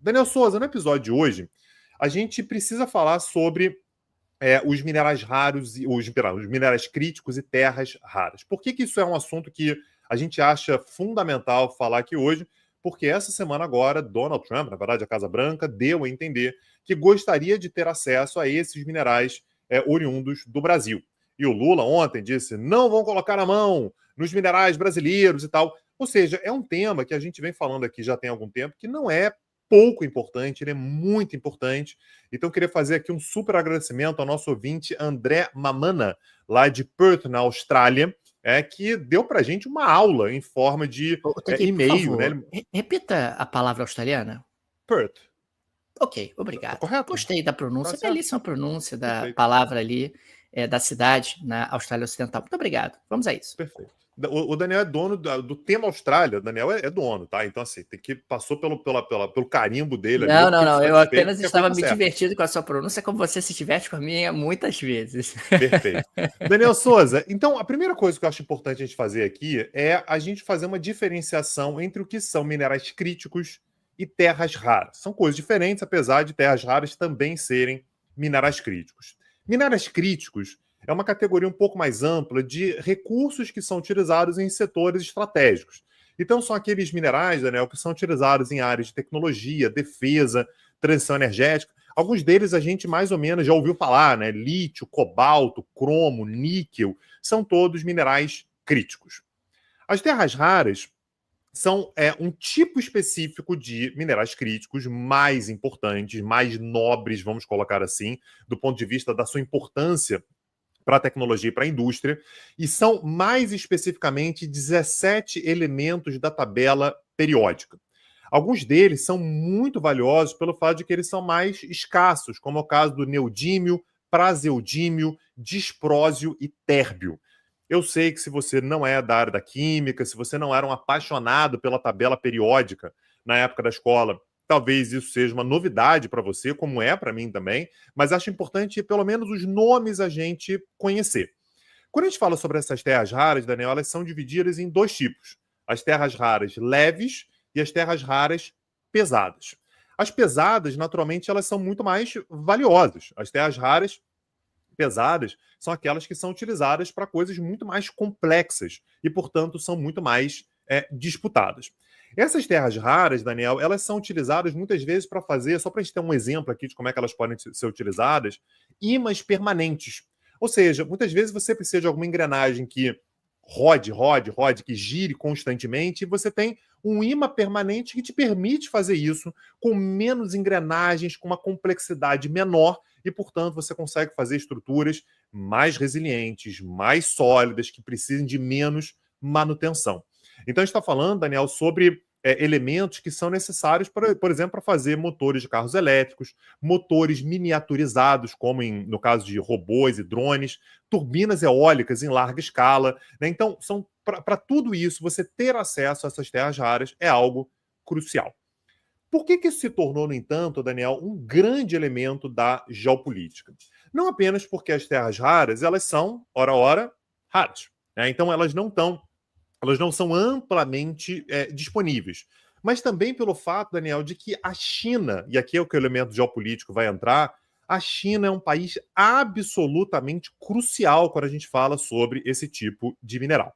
Daniel Souza, no episódio de hoje, a gente precisa falar sobre os minerais raros, os minerais críticos e terras raras. Por que isso é um assunto que a gente acha fundamental falar aqui hoje? Porque essa semana agora, Donald Trump, na verdade a Casa Branca, deu a entender que gostaria de ter acesso a esses minerais oriundos do Brasil. E o Lula ontem disse, não vão colocar a mão nos minerais brasileiros e tal. Ou seja, é um tema que a gente vem falando aqui já tem algum tempo, que não é pouco importante, ele é muito importante. Então, eu queria fazer aqui um super agradecimento ao nosso ouvinte André Mamana, lá de Perth, na Austrália, que deu para a gente uma aula em forma de Tati, por e-mail. favor, Né? repita a palavra australiana. Perth. Ok, obrigado. Correto? Gostei da pronúncia, Tá belíssima pronúncia da Perfeito. palavra ali, da cidade na Austrália Ocidental. Muito obrigado. Vamos a isso. Perfeito. O Daniel é dono do tema Austrália. O Daniel é dono, tá? Então, assim, passou pelo carimbo dele ali. Não. Eu apenas estava me certo. divertindo com a sua pronúncia, como você se diverte com a minha muitas vezes. Perfeito. Daniel Souza, então a primeira coisa que eu acho importante a gente fazer aqui é a gente fazer uma diferenciação entre o que são minerais críticos e terras raras. São coisas diferentes, apesar de terras raras também serem minerais críticos. Minerais críticos é uma categoria um pouco mais ampla de recursos que são utilizados em setores estratégicos. Então, são aqueles minerais, Daniel, que são utilizados em áreas de tecnologia, defesa, transição energética. Alguns deles a gente mais ou menos já ouviu falar, né? Lítio, cobalto, cromo, níquel, são todos minerais críticos. As terras raras são um tipo específico de minerais críticos mais importantes, mais nobres, vamos colocar assim, do ponto de vista da sua importância para a tecnologia e para a indústria, e são mais especificamente 17 elementos da tabela periódica. Alguns deles são muito valiosos pelo fato de que eles são mais escassos, como é o caso do neodímio, praseodímio, disprósio e térbio. Eu sei que se você não é da área da química, se você não era um apaixonado pela tabela periódica na época da escola, talvez isso seja uma novidade para você, como é para mim também, mas acho importante pelo menos os nomes a gente conhecer. Quando a gente fala sobre essas terras raras, Daniel, elas são divididas em dois tipos. As terras raras leves e as terras raras pesadas. As pesadas, naturalmente, elas são muito mais valiosas. As terras raras pesadas são aquelas que são utilizadas para coisas muito mais complexas e, portanto, são muito mais disputadas. Essas terras raras, Daniel, elas são utilizadas muitas vezes para fazer, só para a gente ter um exemplo aqui de como é que elas podem ser utilizadas, ímãs permanentes. Ou seja, muitas vezes você precisa de alguma engrenagem que rode, que gire constantemente, e você tem um ímã permanente que te permite fazer isso com menos engrenagens, com uma complexidade menor, e, portanto, você consegue fazer estruturas mais resilientes, mais sólidas, que precisem de menos manutenção. Então, a gente está falando, Daniel, sobre elementos que são necessários, por exemplo, para fazer motores de carros elétricos, motores miniaturizados, como no caso de robôs e drones, turbinas eólicas em larga escala. Né? Então, para tudo isso, você ter acesso a essas terras raras é algo crucial. Por que isso se tornou, no entanto, Daniel, um grande elemento da geopolítica? Não apenas porque as terras raras, elas são, ora, raras. Né? Então, elas não são amplamente disponíveis. Mas também pelo fato, Daniel, de que a China, e aqui é o que o elemento geopolítico vai entrar, a China é um país absolutamente crucial quando a gente fala sobre esse tipo de mineral.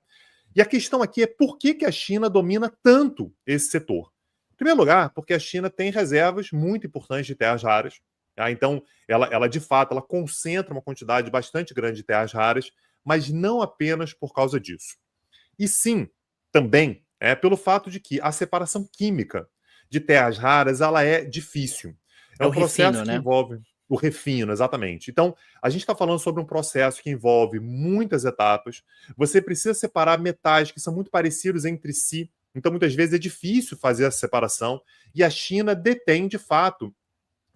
E a questão aqui é por que a China domina tanto esse setor? Em primeiro lugar, porque a China tem reservas muito importantes de terras raras. Tá? Então, ela de fato, ela concentra uma quantidade bastante grande de terras raras, mas não apenas por causa disso. E sim, também, pelo fato de que a separação química de terras raras ela é difícil. É É o um processo refino, que né? envolve o refino, exatamente. Então, a gente está falando sobre um processo que envolve muitas etapas. Você precisa separar metais que são muito parecidos entre si. Então, muitas vezes é difícil fazer essa separação. E a China detém, de fato,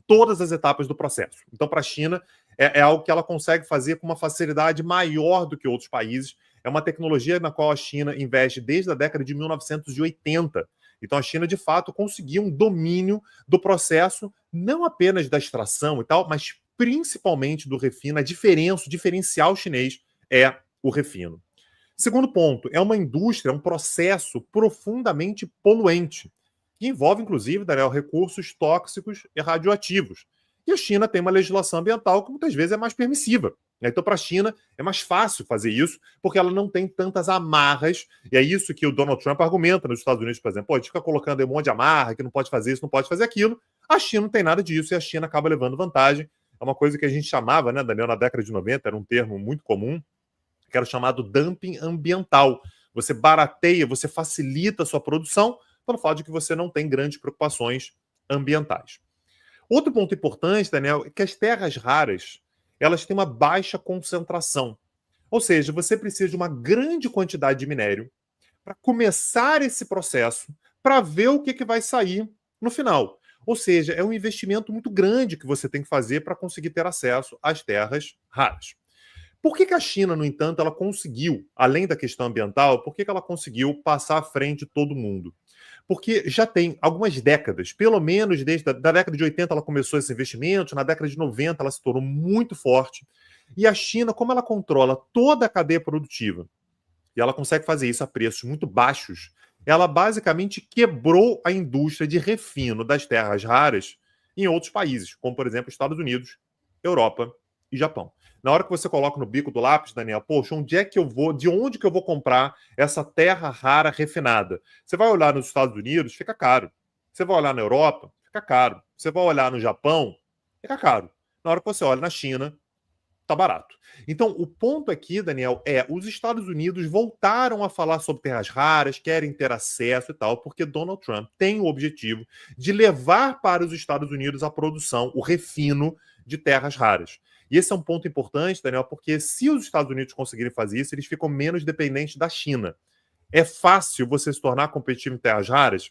todas as etapas do processo. Então, para a China, é algo que ela consegue fazer com uma facilidade maior do que outros países. É uma tecnologia na qual a China investe desde a década de 1980. Então, a China, de fato, conseguiu um domínio do processo, não apenas da extração e tal, mas principalmente do refino. O diferencial chinês é o refino. Segundo ponto, é uma indústria, um processo profundamente poluente. que envolve, inclusive, Daniel, recursos tóxicos e radioativos. E a China tem uma legislação ambiental que muitas vezes é mais permissiva. Então, para a China, é mais fácil fazer isso, porque ela não tem tantas amarras. E é isso que o Donald Trump argumenta nos Estados Unidos, por exemplo. Pô, a gente fica colocando aí um monte de amarra, que não pode fazer isso, não pode fazer aquilo. A China não tem nada disso e a China acaba levando vantagem. É uma coisa que a gente chamava, né, Daniel, na década de 90, era um termo muito comum, que era o chamado dumping ambiental. Você barateia, você facilita a sua produção pelo fato de que você não tem grandes preocupações ambientais. Outro ponto importante, Daniel, é que as terras raras, elas têm uma baixa concentração. Ou seja, você precisa de uma grande quantidade de minério para começar esse processo, para ver o que vai sair no final. Ou seja, é um investimento muito grande que você tem que fazer para conseguir ter acesso às terras raras. Por que a China, no entanto, ela conseguiu, além da questão ambiental, por que ela conseguiu passar à frente de todo mundo? Porque já tem algumas décadas, pelo menos desde a década de 80 ela começou esses investimentos, na década de 90 ela se tornou muito forte. E a China, como ela controla toda a cadeia produtiva, e ela consegue fazer isso a preços muito baixos, ela basicamente quebrou a indústria de refino das terras raras em outros países, como, por exemplo, Estados Unidos, Europa e Japão. Na hora que você coloca no bico do lápis, Daniel, poxa, onde é que eu vou, de onde que eu vou comprar essa terra rara refinada? Você vai olhar nos Estados Unidos, fica caro. Você vai olhar na Europa, fica caro. Você vai olhar no Japão, fica caro. Na hora que você olha na China, tá barato. Então, o ponto aqui, Daniel, é os Estados Unidos voltaram a falar sobre terras raras, querem ter acesso e tal, porque Donald Trump tem o objetivo de levar para os Estados Unidos a produção, o refino de terras raras. E esse é um ponto importante, Daniel, porque se os Estados Unidos conseguirem fazer isso, eles ficam menos dependentes da China. É fácil você se tornar competitivo em terras raras?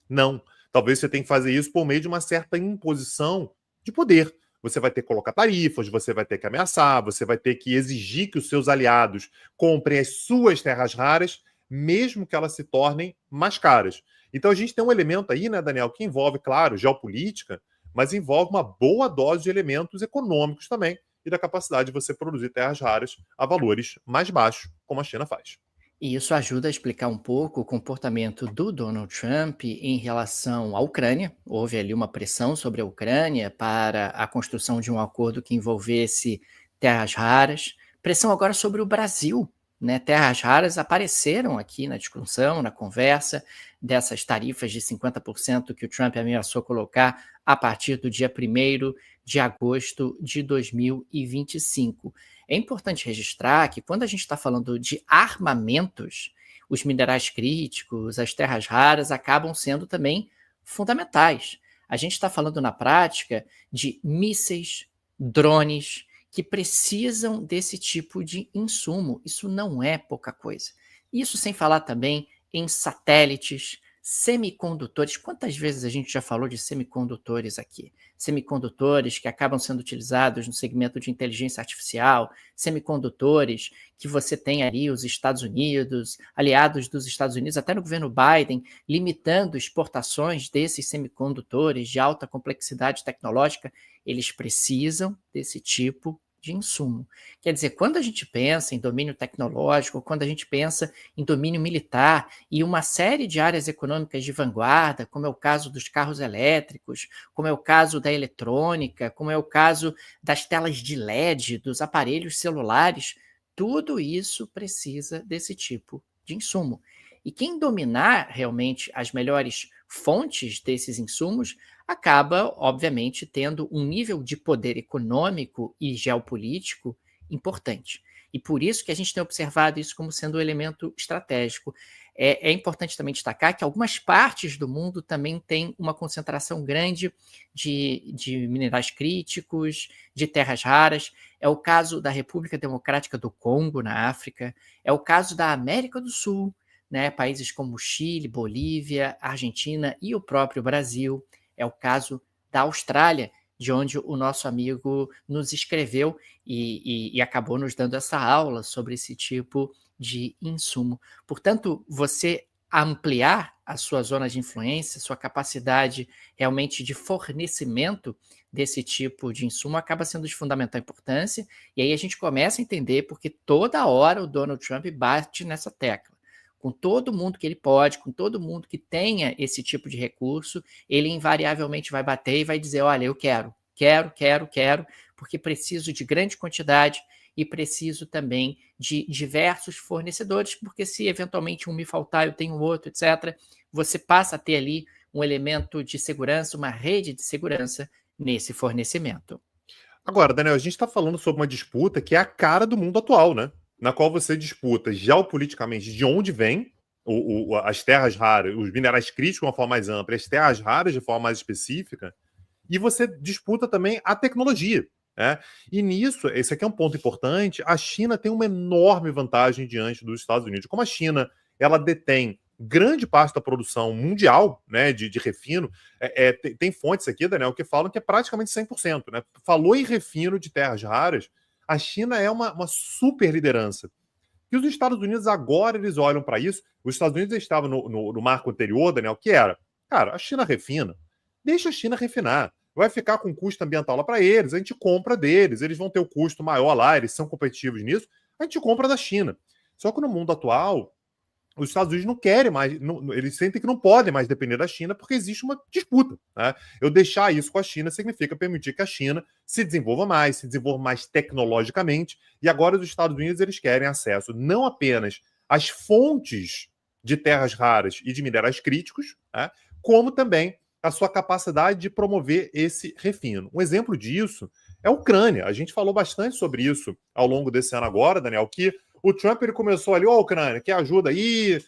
Não. Talvez você tenha que fazer isso por meio de uma certa imposição de poder. Você vai ter que colocar tarifas, você vai ter que ameaçar, você vai ter que exigir que os seus aliados comprem as suas terras raras, mesmo que elas se tornem mais caras. Então a gente tem um elemento aí, né, Daniel, que envolve, claro, geopolítica, mas envolve uma boa dose de elementos econômicos também e da capacidade de você produzir terras raras a valores mais baixos, como a China faz. E isso ajuda a explicar um pouco o comportamento do Donald Trump em relação à Ucrânia. Houve ali uma pressão sobre a Ucrânia para a construção de um acordo que envolvesse terras raras. Pressão agora sobre o Brasil, né? Terras raras apareceram aqui na discussão, na conversa, dessas tarifas de 50% que o Trump ameaçou colocar a partir do dia 1º de agosto de 2025. É importante registrar que quando a gente está falando de armamentos, os minerais críticos, as terras raras acabam sendo também fundamentais. A gente está falando na prática de mísseis, drones, que precisam desse tipo de insumo. Isso não é pouca coisa. Isso sem falar também em satélites, semicondutores. Quantas vezes a gente já falou de semicondutores aqui? Semicondutores que acabam sendo utilizados no segmento de inteligência artificial, semicondutores que você tem ali os Estados Unidos, aliados dos Estados Unidos, até no governo Biden, limitando exportações desses semicondutores de alta complexidade tecnológica. Eles precisam desse tipo de insumo. Quer dizer, quando a gente pensa em domínio tecnológico, quando a gente pensa em domínio militar e uma série de áreas econômicas de vanguarda, como é o caso dos carros elétricos, como é o caso da eletrônica, como é o caso das telas de LED, dos aparelhos celulares, tudo isso precisa desse tipo de insumo. E quem dominar realmente as melhores fontes desses insumos acaba, obviamente, tendo um nível de poder econômico e geopolítico importante. E por isso que a gente tem observado isso como sendo um elemento estratégico. É importante também destacar que algumas partes do mundo também têm uma concentração grande de minerais críticos, de terras raras. É o caso da República Democrática do Congo, na África, é o caso da América do Sul, né? Países como Chile, Bolívia, Argentina e o próprio Brasil. É o caso da Austrália, de onde o nosso amigo nos escreveu e acabou nos dando essa aula sobre esse tipo de insumo. Portanto, você ampliar a sua zona de influência, sua capacidade realmente de fornecimento desse tipo de insumo acaba sendo de fundamental importância, e aí a gente começa a entender porque toda hora o Donald Trump bate nessa tecla. com todo mundo que ele pode, com todo mundo que tenha esse tipo de recurso, ele invariavelmente vai bater e vai dizer: olha, eu quero, porque preciso de grande quantidade e preciso também de diversos fornecedores, porque se eventualmente um me faltar, eu tenho outro, etc. Você passa a ter ali um elemento de segurança, uma rede de segurança nesse fornecimento. Agora, Daniel, a gente está falando sobre uma disputa que é a cara do mundo atual, né? Na qual você disputa geopoliticamente de onde vem as terras raras, os minerais críticos de uma forma mais ampla, as terras raras de forma mais específica, e você disputa também a tecnologia. Né? E nisso, esse aqui é um ponto importante, a China tem uma enorme vantagem diante dos Estados Unidos. Como a China ela detém grande parte da produção mundial, né, de refino, tem fontes aqui, Daniel, que falam que é praticamente 100%. Né? Falou em refino de terras raras, a China é uma super liderança. E os Estados Unidos agora eles olham para isso. Os Estados Unidos estavam no marco anterior, Daniel, que era, cara, a China refina, deixa a China refinar. Vai ficar com custo ambiental lá para eles, a gente compra deles, eles vão ter o custo maior lá, eles são competitivos nisso, a gente compra da China. Só que no mundo atual, os Estados Unidos não querem mais, eles sentem que não podem mais depender da China porque existe uma disputa. Né? Eu deixar isso com a China significa permitir que a China se desenvolva mais tecnologicamente, e agora os Estados Unidos eles querem acesso não apenas às fontes de terras raras e de minerais críticos, né? Como também a sua capacidade de promover esse refino. Um exemplo disso é a Ucrânia. A gente falou bastante sobre isso ao longo desse ano agora, Daniel, que o Trump ele começou ali, Ucrânia, quer ajuda aí,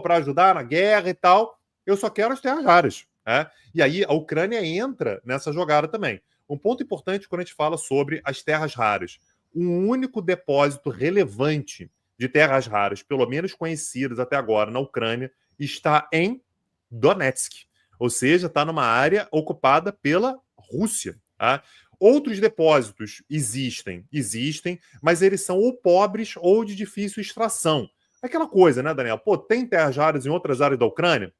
para ajudar na guerra e tal. Eu só quero as terras raras. Né? E aí a Ucrânia entra nessa jogada também. Um ponto importante quando a gente fala sobre as terras raras. Um único depósito relevante de terras raras, pelo menos conhecidas até agora na Ucrânia, está em Donetsk. Ou seja, está numa área ocupada pela Rússia. Tá? Outros depósitos existem, mas eles são ou pobres ou de difícil extração. Aquela coisa, né, Daniel? Pô, tem terras raras em outras áreas da Ucrânia?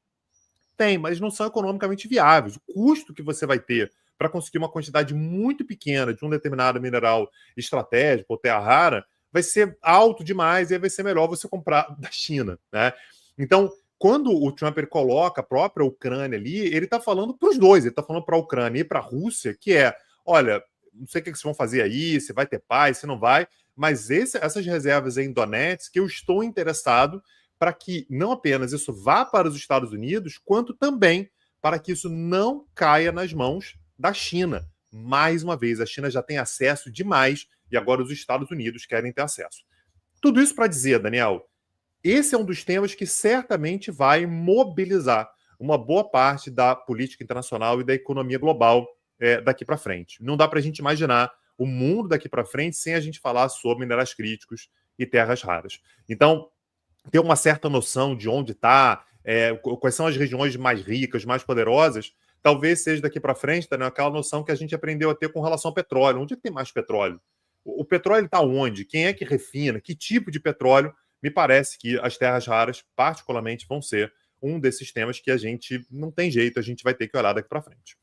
Tem, mas não são economicamente viáveis. O custo que você vai ter para conseguir uma quantidade muito pequena de um determinado mineral estratégico ou terra rara vai ser alto demais e aí vai ser melhor você comprar da China, né? Então, quando o Trump ele coloca a própria Ucrânia ali, ele está falando para os dois, ele está falando para a Ucrânia e para a Rússia, que é, olha, não sei o que vocês vão fazer aí, se vai ter paz, se não vai, mas essas reservas em Donetsk, que eu estou interessado para que não apenas isso vá para os Estados Unidos, quanto também para que isso não caia nas mãos da China. Mais uma vez, a China já tem acesso demais e agora os Estados Unidos querem ter acesso. Tudo isso para dizer, Daniel, esse é um dos temas que certamente vai mobilizar uma boa parte da política internacional e da economia global daqui para frente. Não dá para a gente imaginar o mundo daqui para frente sem a gente falar sobre minerais críticos e terras raras. Então, ter uma certa noção de onde está, quais são as regiões mais ricas, mais poderosas, talvez seja daqui para frente, né, aquela noção que a gente aprendeu a ter com relação ao petróleo. Onde é que tem mais petróleo? O petróleo está onde? Quem é que refina? Que tipo de petróleo? Me parece que as terras raras, particularmente, vão ser um desses temas que a gente não tem jeito, a gente vai ter que olhar daqui para frente.